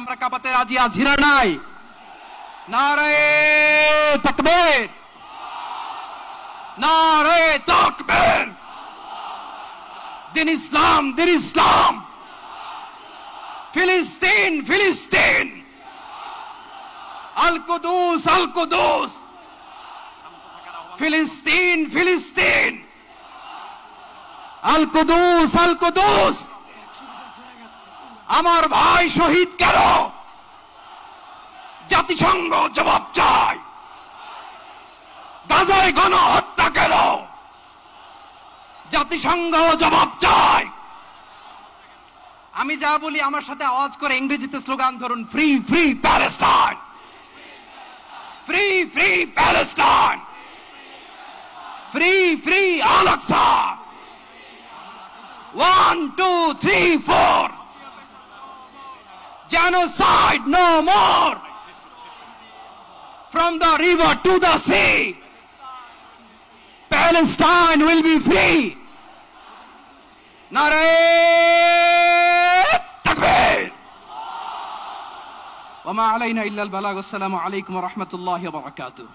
আমরা কাঁপাতে রাজি আছি না নাই? নারায়ে তাকবীর, নারায়ে তাকবীর। দিন ইসলাম, দিন ইসলাম। ফিলিস্তিন, ফিলিস্তিন। আল কুদুস, আল কুদুস। ফিলিস্তিন, ফিলিস্তিন। আল কুদুস, আল কুদুস। আমার ভাই শহীদ কেন? জাতিসংঘ জবাব চায়। গাজায় গণহত্যা কেন? জাতিসংঘ জবাব চায়। আমি যা বলি আমার সাথে আওয়াজ করে ইংরেজিতে স্লোগান ধরুন, free free Palestine, free free Palestine, free free Al Aqsa. 1 2 3 4, genocide no more. From the river to the sea, Palestine will be free. Narayeh Takbir. Wa ma alayna illa al-balagh. Assalamu alaykum wa rahmatullahi wa barakatuh.